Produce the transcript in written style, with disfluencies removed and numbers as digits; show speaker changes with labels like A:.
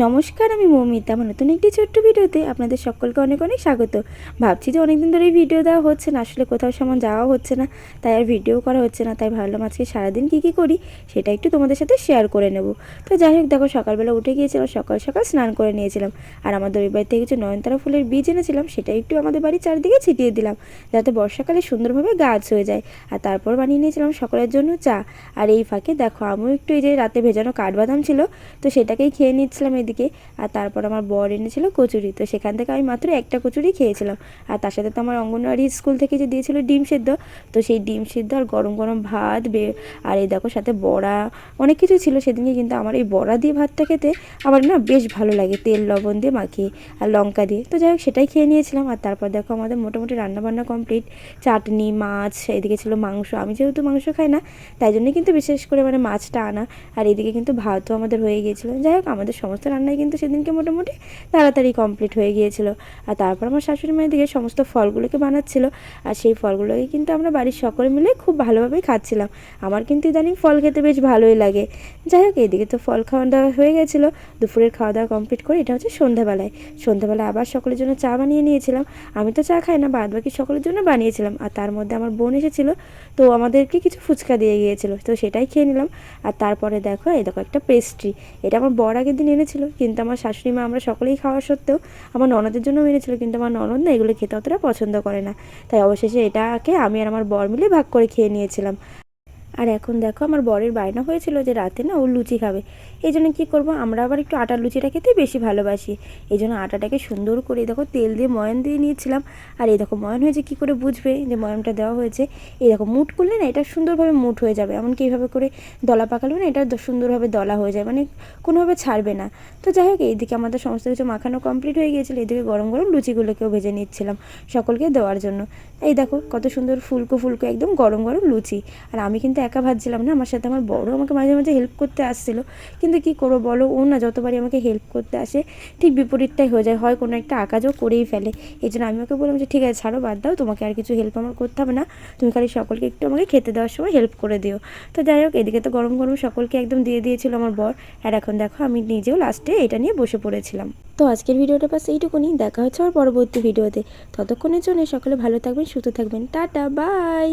A: নমস্কার, আমি মৌমিতা। আমার নতুন একটি ছোট্ট ভিডিওতে আপনাদের সকলকে অনেক অনেক স্বাগত। ভাবছি যে অনেকদিন ধরে ভিডিও দেওয়া হচ্ছে না, আসলে কোথাও সামান যাওয়া হচ্ছে না, তাই আর ভিডিও করা হচ্ছে না। তাই ভাবলাম আজকে সারাদিন কী করি সেটা একটু তোমাদের সাথে শেয়ার করে নেব। তো যাই হোক, দেখো সকালবেলা উঠে গিয়েছিলাম, সকাল সকাল স্নান করে নিয়েছিলাম। আর আমাদের ওই বাড়ি থেকে কিছু নয়নতারা ফুলের বীজ এনেছিলাম, সেটা একটু আমাদের বাড়ির চারিদিকে ছিটিয়ে দিলাম, যাতে বর্ষাকালে সুন্দরভাবে গাছ হয়ে যায়। আর তারপর বানিয়ে নিয়েছিলাম সকালের জন্য চা। আর এই ফাঁকে দেখো আমিও একটু এই যে রাতে ভেজানো কাঠবাদাম ছিল, তো সেটাকেই খেয়ে নিচ্ছিলাম এদিকে। আর তারপর আমার বর এনেছিল কচুরি, তো সেখান থেকে আমি মাত্র একটা কচুরি খেয়েছিলাম। আর তার সাথে তো আমার অঙ্গনওয়াড়ি স্কুল থেকে যে দিয়েছিল ডিম সেদ্ধ, তো সেই ডিম সেদ্ধ আর গরম গরম ভাত আর এই দেখো সাথে বড়া, অনেক কিছু ছিল সেদিনকে। কিন্তু আমার এই বড়া দিয়ে ভাতটা খেতে আমার না বেশ ভালো লাগে, তেল লবণ দিয়ে মাখিয়ে আর লঙ্কা দিয়ে। তো যাই হোক, সেটাই খেয়ে নিয়েছিলাম। আর তারপর দেখো আমাদের মোটামুটি রান্নাবান্না কমপ্লিট। চাটনি, মাছ, এদিকে ছিল মাংস। আমি যেহেতু মাংস খাই না, তাই জন্যই কিন্তু বিশেষ করে মাছটা আনা। আর এদিকে কিন্তু ভাতও আমাদের হয়ে গিয়েছিলো। যাই হোক, আমাদের সমস্ত রান্নাই কিন্তু সেদিনকে মোটামুটি তাড়াতাড়ি কমপ্লিট হয়ে গিয়েছিল। আর তারপর আমার শাশুড়ি মায়ের দিকে সমস্ত ফলগুলোকে বানাচ্ছিল। আর সেই ফলগুলোকে কিন্তু আমরা বাড়ির সকলে মিলে খুব ভালোভাবেই খাচ্ছিলাম। আমার কিন্তু ইদানিং ফল খেতে বেশ ভালোই লাগে। যাই হোক, এদিকে তো ফল খাওয়া দাওয়া হয়ে গেছিলো। দুপুরের খাওয়া দাওয়া কমপ্লিট করে এটা হচ্ছে সন্ধ্যাবেলায়। সন্ধ্যাবেলায় আবার সকলের জন্য চা বানিয়ে নিয়েছিলাম। আমি তো চা খাই না, বাদ বাকি সকলের জন্য বানিয়েছিলাম। আর তার মধ্যে আমার বোন এসেছিলো, তো আমাদেরকে কিছু ফুচকা দিয়ে গিয়েছিলো, তো সেটাই খেয়ে নিলাম। আর তারপরে দেখো এই দেখো একটা পেস্ট্রি, এটা আমার বর আগের দিন এনেছিল, কিন্তু আমার শাশুড়ি মা আমরা সকলেই খাওয়া সত্ত্বেও আমার ননদের জন্য এনেছিল। কিন্তু আমার ননদ না এগুলো খেতে অতটা পছন্দ করে না, তাই অবশেষে এটাকে আমি আর আমার বর মিলে ভাগ করে খেয়ে নিয়েছিলাম। আর এখন দেখো আমার বরের বায়না হয়েছিল যে রাতে না ও লুচি খাবে। এই জন্য কী করবো, আমরা আবার একটু আটার লুচিটা খেতে বেশি ভালোবাসি। এই জন্য আটাটাকে সুন্দর করে দেখো তেল দিয়ে ময়ান দিয়ে নিয়েছিলাম। আর এই দেখো ময়ান হয়েছে, কী করে বুঝবে যে ময়ানটা দেওয়া হয়েছে? এই দেখো মুট করলে না এটা সুন্দরভাবে মুট হয়ে যাবে, এমনকি এইভাবে করে দলা পাকালে না এটা সুন্দরভাবে দলা হয়ে যায়, কোনোভাবে ছাড়বে না। তো যাই হোক, এইদিকে আমাদের সমস্ত কিছু মাখানো কমপ্লিট হয়ে গিয়েছিলো। এইদিকে গরম গরম লুচিগুলোকেও ভেজে নিচ্ছিলাম সকলকে দেওয়ার জন্য। এই দেখো কত সুন্দর ফুলকো ফুলকো একদম গরম গরম লুচি। আর আমি কিন্তু একা ভাজছিলাম না, আমার সাথে আমার বড় আমাকে মাঝে মাঝে হেল্প করতে আসছিলো। কিন্তু কী করবো বলো, ও না যতবারই আমাকে হেল্প করতে আসে ঠিক বিপরীতটাই হয়ে যায়, হয় কোনো একটা আকাজও করেই ফেলে। এই জন্য আমি ওকে বললাম যে ঠিক আছে ছাড়ো, বাদ দাও, তোমাকে আর কিছু হেল্প আমার করতে হবে না, তুমি খালি সকলকে একটু আমাকে খেতে দেওয়ার সময় হেল্প করে দিও। তো যাই হোক, এদিকে তো গরম গরম সকলকে একদম দিয়ে দিয়েছিল আমার বর। আর এখন দেখো আমি নিজেও লাস্টে এটা নিয়ে বসে পড়েছিলাম। তো আজকের ভিডিওটা বাস এইটুকুনি, দেখা হচ্ছে আমার পরবর্তী ভিডিওতে। ততক্ষণের জন্য সকলে ভালো থাকবেন, সুস্থ থাকবেন, টাটা, বাই।